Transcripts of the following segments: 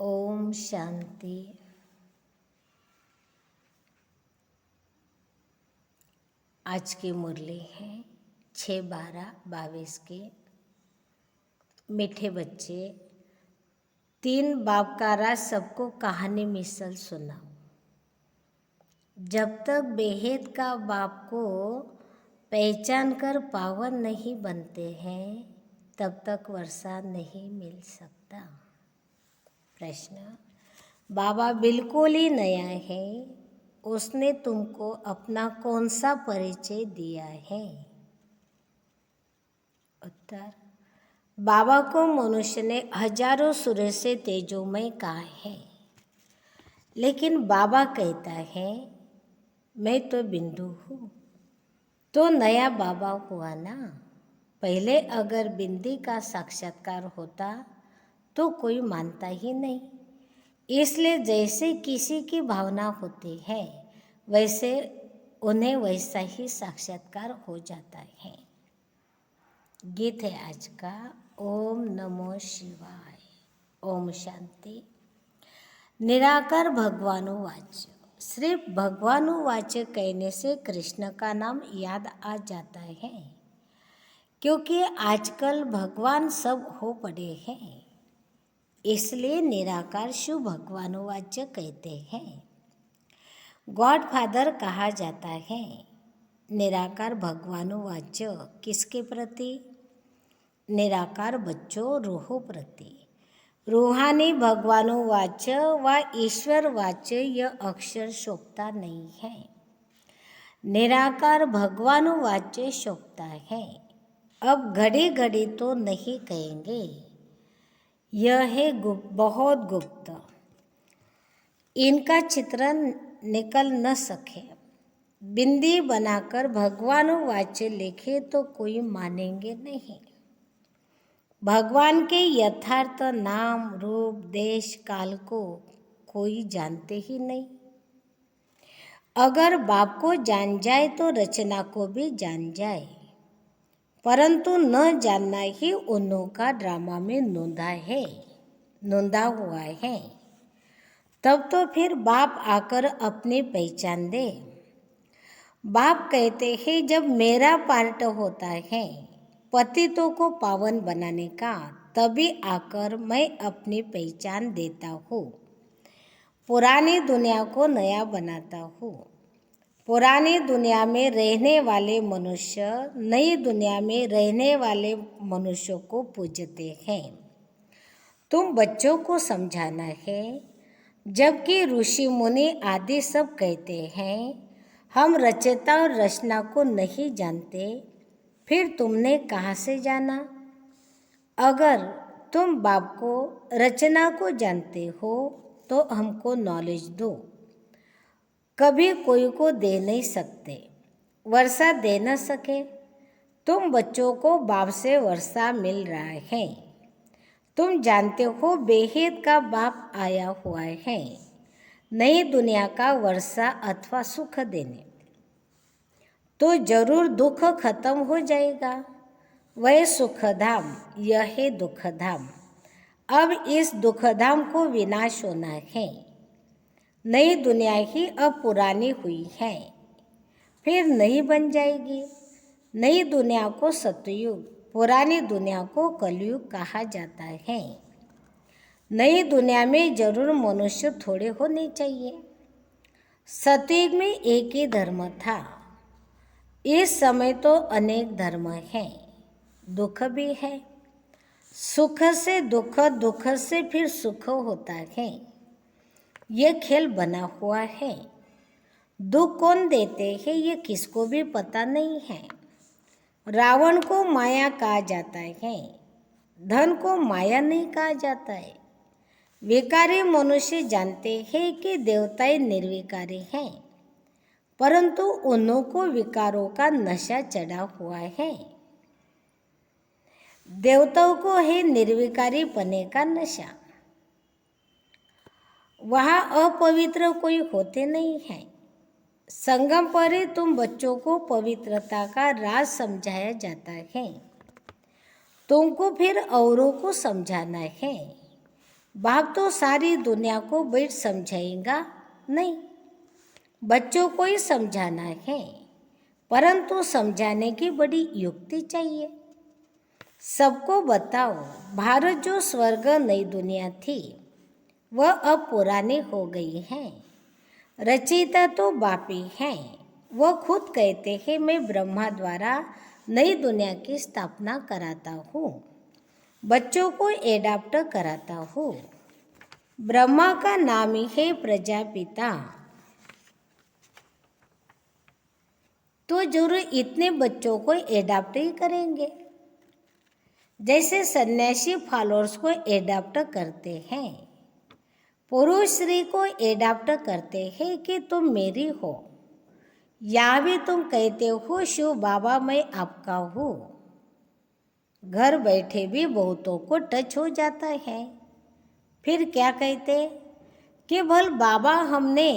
ओम शांति। आज की मुरली है 6/12/22 के। मीठे बच्चे, 3 बाप का राज सबको कहानी मिसल सुनाओ। जब तक बेहेद का बाप को पहचान कर पावन नहीं बनते हैं तब तक वर्षा नहीं मिल सकता। प्रश्न, बाबा बिल्कुल ही नया है, उसने तुमको अपना कौन सा परिचय दिया है? उत्तर, बाबा को मनुष्य ने हजारों सूर्य से तेजोमय कहा है, लेकिन बाबा कहता है मैं तो बिंदु हूँ। तो नया बाबा हुआ ना। पहले अगर बिंदी का साक्षात्कार होता तो कोई मानता ही नहीं। इसलिए जैसे किसी की भावना होती है वैसे उन्हें वैसा ही साक्षात्कार हो जाता है। गीत है आज का, ओम नमो शिवाय। ओम शांति। निराकार भगवानुवाच। सिर्फ भगवानुवाच कहने से कृष्ण का नाम याद आ जाता है, क्योंकि आजकल भगवान सब हो पड़े हैं। इसलिए निराकार शिव भगवानुवाच कहते हैं। गॉड फादर कहा जाता है। निराकार भगवानुवाच किसके प्रति? निराकार बच्चों रूहों प्रति। रूहानी भगवानुवाच व ईश्वर वाच यह अक्षर शोभता नहीं है। निराकार भगवानुवाच शोभता है। अब घड़ी घड़ी तो नहीं कहेंगे, यह है बहुत गुप्त। इनका चित्रण निकल न सके। बिंदी बनाकर भगवानुवाच लिखे तो कोई मानेंगे नहीं। भगवान के यथार्थ नाम रूप देश काल को कोई जानते ही नहीं। अगर बाप को जान जाए तो रचना को भी जान जाए, परंतु न जानना ही उन्हों का ड्रामा में नोंदा हुआ है। तब तो फिर बाप आकर अपनी पहचान दे। बाप कहते हैं जब मेरा पार्ट होता है पतितों को पावन बनाने का, तभी आकर मैं अपनी पहचान देता हूँ। पुरानी दुनिया को नया बनाता हूँ। पुरानी दुनिया में रहने वाले मनुष्य नई दुनिया में रहने वाले मनुष्यों को पूजते हैं। तुम बच्चों को समझाना है, जबकि ऋषि मुनि आदि सब कहते हैं हम रचयिता और रचना को नहीं जानते। फिर तुमने कहाँ से जाना? अगर तुम बाप को रचना को जानते हो तो हमको नॉलेज दो। कभी कोई को दे नहीं सकते, वर्षा दे न सके। तुम बच्चों को बाप से वर्षा मिल रहा है। तुम जानते हो बेहेद का बाप आया हुआ है नई दुनिया का वर्षा अथवा सुख देने। तो जरूर दुख खत्म हो जाएगा। वह सुखधाम, यह है दुखधाम। अब इस दुखधाम को विनाश होना है। नई दुनिया ही अब पुरानी हुई है, फिर नई बन जाएगी। नई दुनिया को सतयुग, पुरानी दुनिया को कलयुग कहा जाता है। नई दुनिया में जरूर मनुष्य थोड़े होने चाहिए। सतयुग में एक ही धर्म था, इस समय तो अनेक धर्म हैं। दुख भी है, सुख से दुख, दुख से फिर सुख होता है। यह खेल बना हुआ है। दुख कौन देते हैं ये किसको भी पता नहीं है। रावण को माया कहा जाता है, धन को माया नहीं कहा जाता है। विकारी मनुष्य जानते हैं कि देवताएं निर्विकारी हैं, परंतु उन्हों को विकारों का नशा चढ़ा हुआ है। देवताओं को है निर्विकारी पने का नशा। वहाँ अपवित्र कोई होते नहीं है। संगम पर ही तुम बच्चों को पवित्रता का राज समझाया जाता है। तुमको फिर औरों को समझाना है। बाप तो सारी दुनिया को बैठ समझाएगा नहीं, बच्चों को ही समझाना है, परंतु समझाने की बड़ी युक्ति चाहिए। सबको बताओ, भारत जो स्वर्ग नई दुनिया थी वह अब पुरानी हो गई है। रचयिता तो बाप ही हैं। वह खुद कहते हैं मैं ब्रह्मा द्वारा नई दुनिया की स्थापना कराता हूँ, बच्चों को एडाप्ट कराता हूँ। ब्रह्मा का नाम ही है प्रजापिता, तो जरूर इतने बच्चों को एडाप्ट ही करेंगे, जैसे सन्यासी फॉलोअर्स को एडाप्ट करते हैं। पुरुष स्त्री को एडाप्ट करते हैं कि तुम मेरी हो, या भी तुम कहते हो शिव बाबा मैं आपका हूँ। घर बैठे भी बहुतों को टच हो जाता है। फिर क्या कहते कि भल बाबा हमने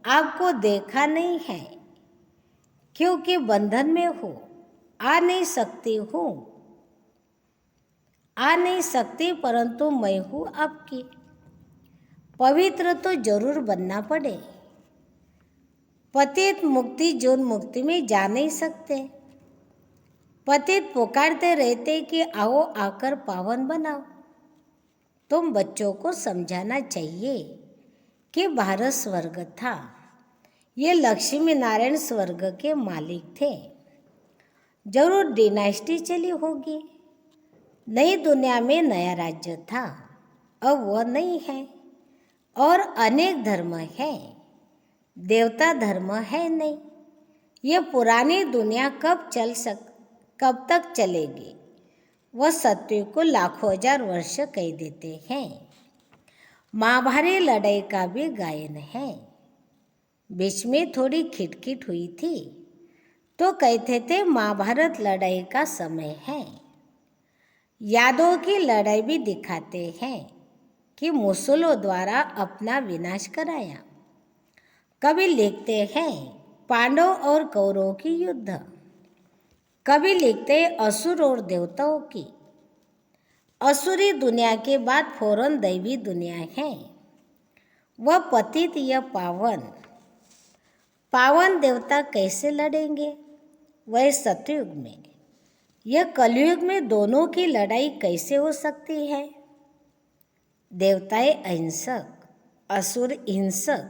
आपको देखा नहीं है, क्योंकि बंधन में हो, आ नहीं सकती, परंतु मैं हूँ आपकी। पवित्र तो जरूर बनना पड़े। पतित मुक्ति जोन मुक्ति में जा नहीं सकते। पतित पुकारते रहते कि आओ आकर पावन बनाओ। तुम बच्चों को समझाना चाहिए कि भारत स्वर्ग था, ये लक्ष्मी नारायण स्वर्ग के मालिक थे। जरूर डिनास्टी चली होगी, नई दुनिया में नया राज्य था, अब वह नहीं है। और अनेक धर्म है, देवता धर्म है नहीं। ये पुरानी दुनिया कब तक चलेगी? वह सत्य को लाखों हजार वर्ष कह देते हैं। महाभारत लड़ाई का भी गायन है। बीच में थोड़ी खिटखिट हुई थी तो कहते थे महाभारत लड़ाई का समय है। यादवों की लड़ाई भी दिखाते हैं कि मुसलों द्वारा अपना विनाश कराया। कभी लिखते हैं पांडव और कौरवों की युद्ध, कभी लिखते हैं असुर और देवताओं की। असुरी दुनिया के बाद फौरन दैवी दुनिया है। वह पतित या पावन देवता कैसे लड़ेंगे? वह सतयुग में। यह कलयुग में दोनों की लड़ाई कैसे हो सकती है? देवताएं अहिंसक, असुर हिंसक।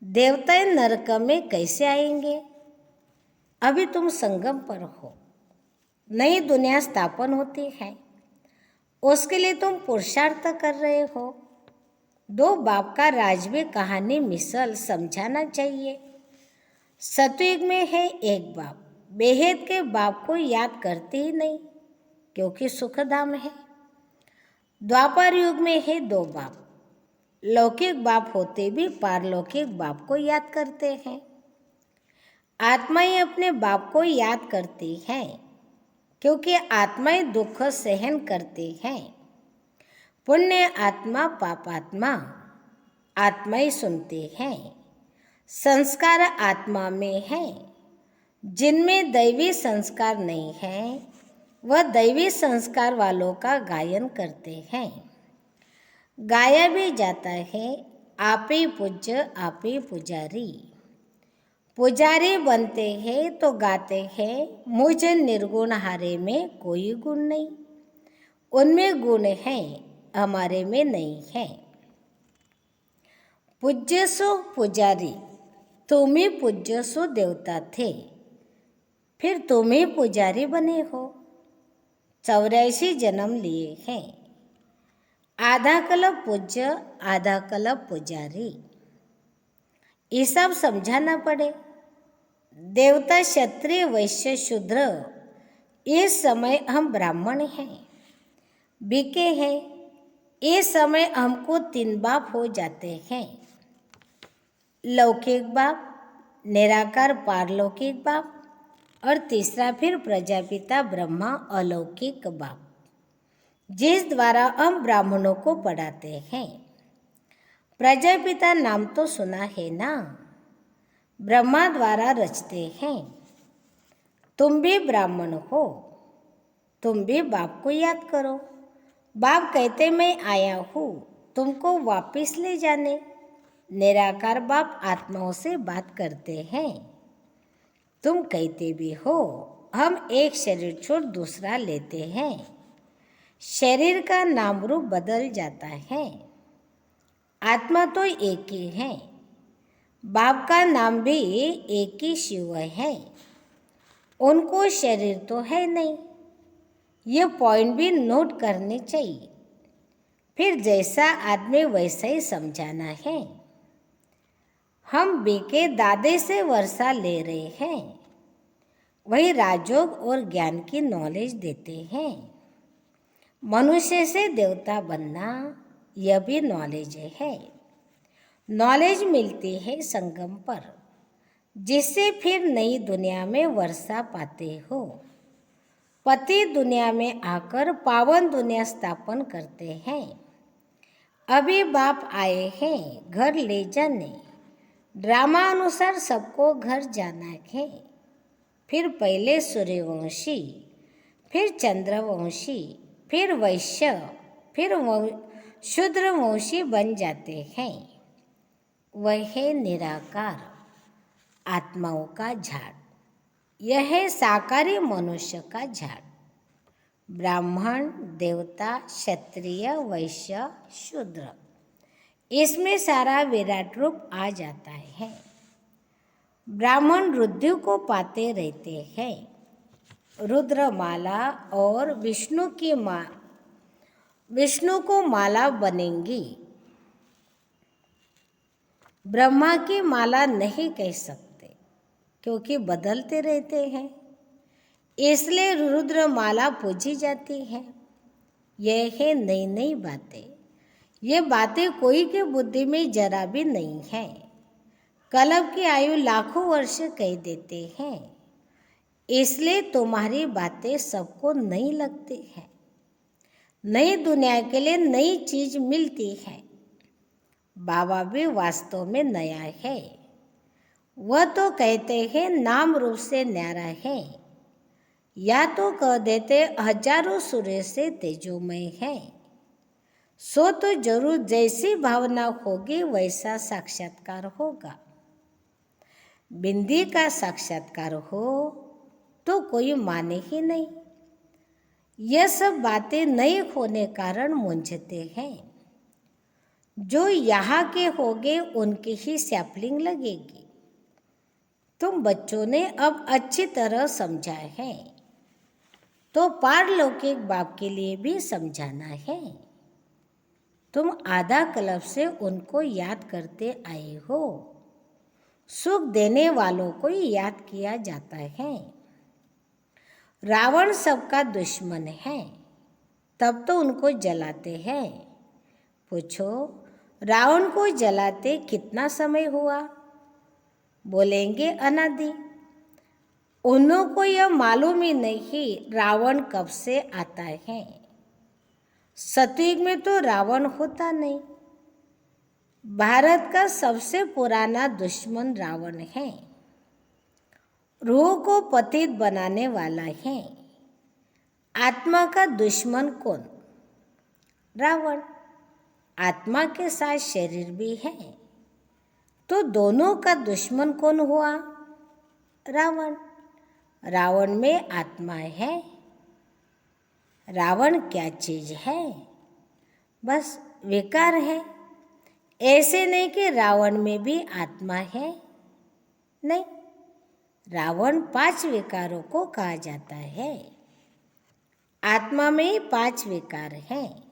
देवताएं नरक में कैसे आएंगे? अभी तुम संगम पर हो, नई दुनिया स्थापन होती है, उसके लिए तुम पुरुषार्थ कर रहे हो। दो बाप का राज भी कहानी मिसल समझाना चाहिए। सतयुग में है एक बाप, बेहद के बाप को याद करते ही नहीं, क्योंकि सुखधाम है। द्वापर युग में है दो बाप, लौकिक बाप होते भी पारलौकिक बाप को याद करते हैं। आत्माएं अपने बाप को याद करती हैं, क्योंकि आत्माएं दुख सहन करती हैं। पुण्य आत्मा पापात्मा आत्माएं सुनते हैं। संस्कार आत्मा में है। जिनमें दैवी संस्कार नहीं है वह दैवी संस्कार वालों का गायन करते हैं। गाया भी जाता है आपे पूज्य आपे पुजारी। पुजारी बनते हैं तो गाते हैं मुझ निर्गुण हारे में कोई गुण नहीं। उनमें गुण है, हमारे में नहीं है। पूज्य सो पुजारी, तुम ही पूज्य सो देवता थे, फिर तुम ही पुजारी बने हो। 84 जन्म लिए हैं। आधा कल्प पूज्य, आधा कल्प पुजारी। ये सब समझाना पड़े। देवता क्षत्रिय वैश्य शूद्र, इस समय हम ब्राह्मण हैं, बिके हैं। इस समय हमको 3 बाप हो जाते हैं, लौकिक बाप, निराकार पारलौकिक बाप और तीसरा फिर प्रजापिता ब्रह्मा अलौकिक बाप, जिस द्वारा हम ब्राह्मणों को पढ़ाते हैं। प्रजापिता नाम तो सुना है ना, ब्रह्मा द्वारा रचते हैं। तुम भी ब्राह्मण हो, तुम भी बाप को याद करो। बाप कहते मैं आया हूँ तुमको वापस ले जाने। निराकार बाप आत्माओं से बात करते हैं। तुम कहते भी हो हम एक शरीर छोड़ दूसरा लेते हैं। शरीर का नाम रूप बदल जाता है, आत्मा तो एक ही है। बाप का नाम भी एक ही शिव है, उनको शरीर तो है नहीं। ये पॉइंट भी नोट करने चाहिए। फिर जैसा आदमी वैसा ही समझाना है। हम बेके दादे से वर्षा ले रहे हैं, वही राजयोग और ज्ञान की नॉलेज देते हैं। मनुष्य से देवता बनना यह भी नॉलेज है। नॉलेज मिलती है संगम पर, जिससे फिर नई दुनिया में वर्षा पाते हो। पति दुनिया में आकर पावन दुनिया स्थापन करते हैं। अभी बाप आए हैं घर ले जाने। ड्रामा अनुसार सबको घर जाना है। फिर पहले सूर्यवंशी, फिर चंद्रवंशी, फिर वैश्य, फिर शूद्रवंशी बन जाते हैं। वह है निराकार आत्माओं का झाड़। यह है साकारी मनुष्य का झाड़। ब्राह्मण, देवता, क्षत्रिय, वैश्य, शूद्र, इसमें सारा विराट रूप आ जाता है। ब्राह्मण रुद्र को पाते रहते हैं। रुद्रमाला और विष्णु को माला बनेंगी। ब्रह्मा की माला नहीं कह सकते क्योंकि बदलते रहते हैं, इसलिए रुद्रमाला पूजी जाती है। यह है नई नई बातें। ये बातें कोई के बुद्धि में जरा भी नहीं है। कल्प की आयु लाखों वर्ष कह देते हैं, इसलिए तुम्हारी बातें सबको नई लगती है। नई दुनिया के लिए नई चीज मिलती है। बाबा भी वास्तव में नया है। वह तो कहते हैं नाम रूप से न्यारा है, या तो कह देते हजारों सूर्य से तेजोमय है। सो तो जरूर जैसी भावना होगी वैसा साक्षात्कार होगा। बिंदी का साक्षात्कार हो तो कोई माने ही नहीं। यह सब बातें नहीं होने कारण मूंझते हैं। जो यहाँ के होंगे उनकी ही सैपलिंग लगेगी। तुम बच्चों ने अब अच्छी तरह समझा है, तो पारलौकिक बाप के लिए भी समझाना है। तुम आधा कल्प से उनको याद करते आए हो। सुख देने वालों को ही याद किया जाता है। रावण सबका दुश्मन है, तब तो उनको जलाते हैं। पूछो रावण को जलाते कितना समय हुआ? बोलेंगे अनादि। उन्हों को यह मालूम ही नहीं रावण कब से आता है। सतयुग में तो रावण होता नहीं। भारत का सबसे पुराना दुश्मन रावण है। रूह को पतित बनाने वाला है। आत्मा का दुश्मन कौन? रावण। आत्मा के साथ शरीर भी है, तो दोनों का दुश्मन कौन हुआ? रावण। रावण में आत्मा है। रावण क्या चीज है? बस विकार है। ऐसे नहीं कि रावण में भी आत्मा है, नहीं। रावण 5 विकारों को कहा जाता है। आत्मा में ही 5 विकार हैं।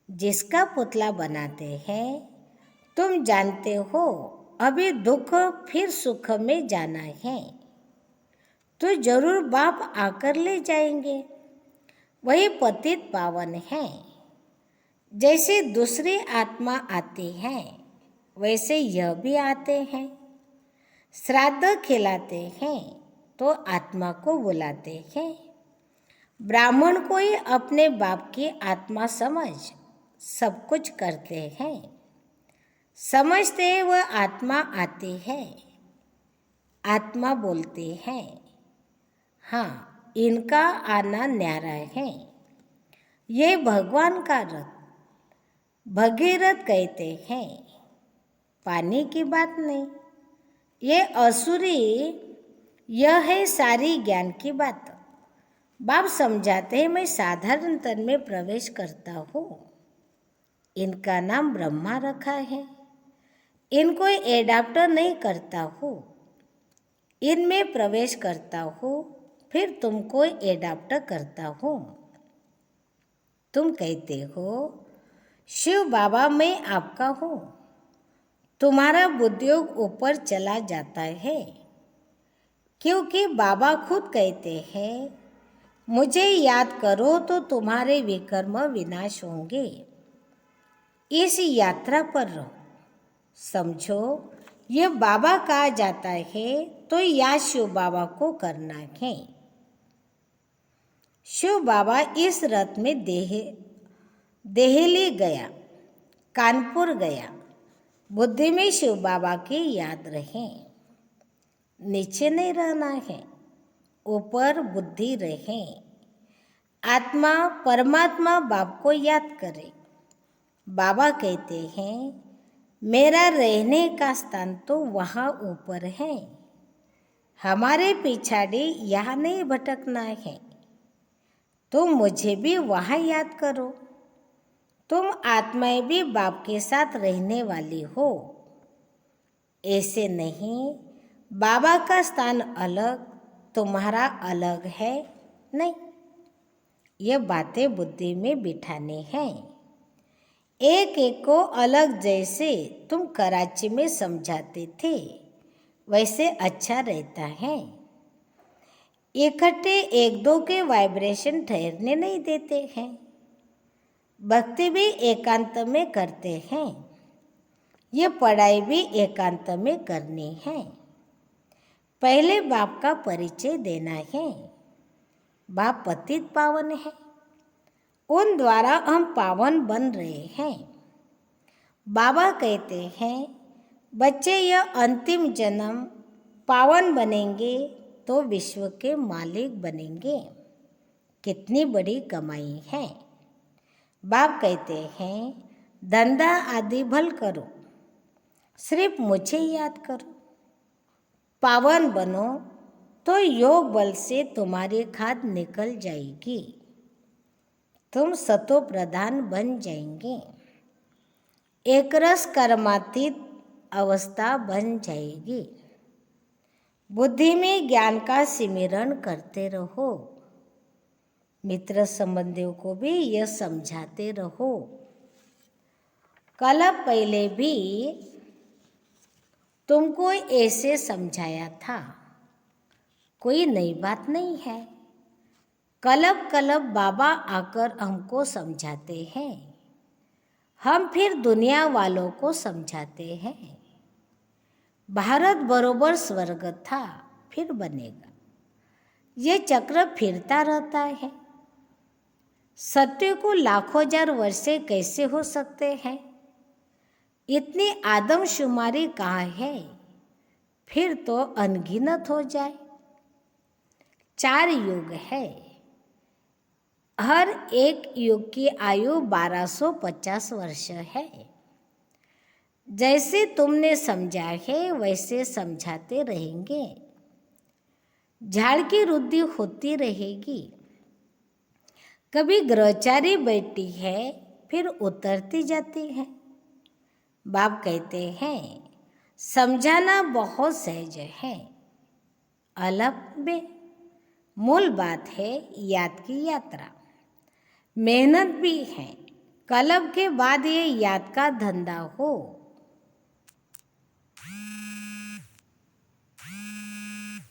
जिसका पुतला बनाते हैं, तुम जानते हो अभी दुख फिर सुख में जाना है, तो जरूर बाप आकर ले जाएंगे। वही पतित पावन है। जैसे दूसरी आत्मा आती है वैसे यह भी आते हैं। श्राद्ध खिलाते हैं तो आत्मा को बुलाते हैं। ब्राह्मण को ही अपने बाप की आत्मा समझ सब कुछ करते हैं। समझते वह आत्मा आती है, आत्मा बोलती है। हाँ, इनका आना न्यारा है। ये भगवान का रथ। भगीरथ कहते हैं पानी की बात नहीं, ये असुरी, यह है सारी ज्ञान की बात। बाप समझाते हैं मैं साधारण तन में प्रवेश करता हूँ। इनका नाम ब्रह्मा रखा है। इनको एडाप्टर नहीं करता हूँ, इनमें प्रवेश करता हूँ, फिर तुमको एडाप्टर करता हूँ। तुम कहते हो शिव बाबा मैं आपका हूँ, तुम्हारा बुद्धियोग ऊपर चला जाता है, क्योंकि बाबा खुद कहते हैं मुझे याद करो तो तुम्हारे विकर्म विनाश होंगे। इस यात्रा पर रहो। समझो ये बाबा कहा जाता है तो याद शिव बाबा को करना है। शिव बाबा इस रथ में देहली गया, कानपुर गया। बुद्धि में शिव बाबा की याद रहे। नीचे नहीं रहना है, ऊपर बुद्धि रहे। आत्मा परमात्मा बाप को याद करे। बाबा कहते हैं मेरा रहने का स्थान तो वहाँ ऊपर है, हमारे पिछाड़ी यहाँ नहीं भटकना है। तुम मुझे भी वहाँ याद करो। तुम आत्माएं भी बाप के साथ रहने वाली हो। ऐसे नहीं बाबा का स्थान अलग, तुम्हारा अलग है, नहीं। ये बातें बुद्धि में बिठानी हैं। एक एक को अलग जैसे तुम कराची में समझाते थे वैसे अच्छा रहता है। इकट्ठे एक दो के वाइब्रेशन ठहरने नहीं देते हैं। भक्ति भी एकांत में करते हैं, ये पढ़ाई भी एकांत में करनी है। पहले बाप का परिचय देना है। बाप पतित पावन है, उन द्वारा हम पावन बन रहे हैं। बाबा कहते हैं बच्चे यह अंतिम जन्म पावन बनेंगे तो विश्व के मालिक बनेंगे। कितनी बड़ी कमाई है। बाप कहते हैं धंधा आदि भल करो, सिर्फ मुझे याद करो। पावन बनो तो योग बल से तुम्हारी खाद निकल जाएगी, तुम सतो प्रधान बन जाएंगे। एक रस कर्मातीत अवस्था बन जाएगी। बुद्धि में ज्ञान का सिमरन करते रहो। मित्र संबंधियों को भी यह समझाते रहो। कल पहले भी तुमको ऐसे समझाया था, कोई नई बात नहीं है। कलब कलब बाबा आकर हमको समझाते हैं, हम फिर दुनिया वालों को समझाते हैं। भारत बरोबर स्वर्ग था, फिर बनेगा। ये चक्र फिरता रहता है। सत्य को लाखों हजार वर्षे कैसे हो सकते हैं? इतनी आदमशुमारी कहाँ है? फिर तो अनगिनत हो जाए। 4 युग है, हर एक युग की आयु 1250 वर्ष है। जैसे तुमने समझा है वैसे समझाते रहेंगे। झाड़ की वृद्धि होती रहेगी। कभी ग्रहचारी बैठती है, फिर उतरती जाती है। बाप कहते हैं समझाना बहुत सहज है, अलग में मूल बात है याद की यात्रा। मेहनत भी है, कलब के बाद ये याद का धंधा हो।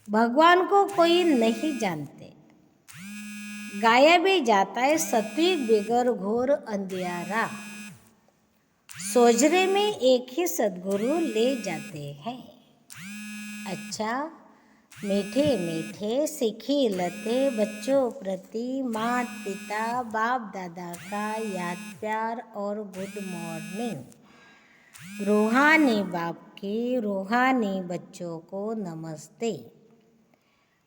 भगवान को कोई नहीं जानते। गाया भी जाता है सत्विक बिगर घोर अंधियारा। सोजरे में एक ही सद्गुरु ले जाते हैं। अच्छा मीठे मीठे सीखी लते बच्चों प्रति मात पिता बाप दादा का याद प्यार और गुड मॉर्निंग। रूहानी बाप की रूहानी बच्चों को नमस्ते।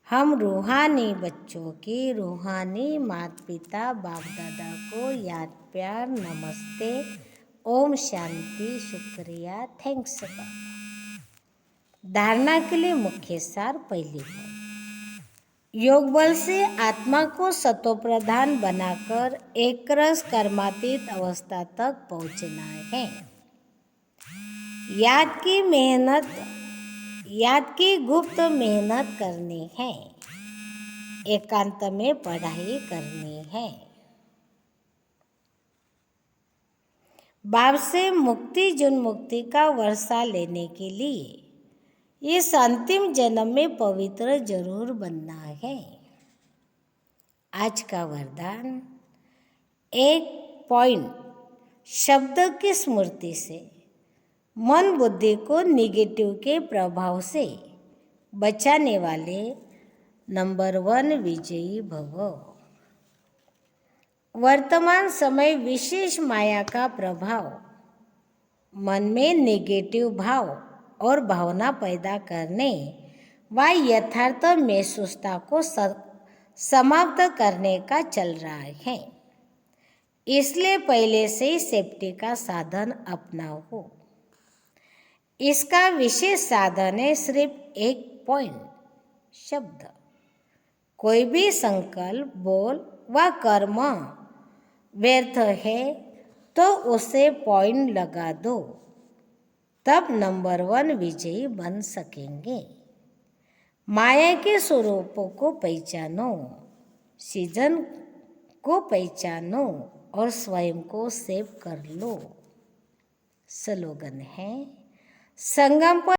हम रूहानी बच्चों की रूहानी माता पिता बाप दादा को याद प्यार, नमस्ते, ओम शांति, शुक्रिया, थैंक्स का। धारणा के लिए मुख्य सार। पहली बात, योग बल से आत्मा को सतोप्रधान बनाकर एक रस कर्मातीत अवस्था तक पहुंचना है। याद की गुप्त मेहनत करनी है। एकांत में पढ़ाई करनी है। बाप से मुक्ति जुन मुक्ति का वर्षा लेने के लिए इस अंतिम जन्म में पवित्र जरूर बनना है। आज का वरदान, 1 पॉइंट, शब्द की स्मृति से मन बुद्धि को निगेटिव के प्रभाव से बचाने वाले नंबर 1 विजयी भव। वर्तमान समय विशेष माया का प्रभाव मन में नेगेटिव भाव और भावना पैदा करने व यथार्थ महसूसता को समाप्त करने का चल रहा है। इसलिए पहले से ही सेफ्टी का साधन अपनाओ। इसका विशेष साधन है सिर्फ 1 पॉइंट, शब्द। कोई भी संकल्प, बोल व कर्म व्यर्थ है तो उसे पॉइंट लगा दो, तब नंबर 1 विजयी बन सकेंगे। माया के स्वरूपों को पहचानो, सीजन को पहचानो और स्वयं को सेव कर लो। स्लोगन है, संगम पर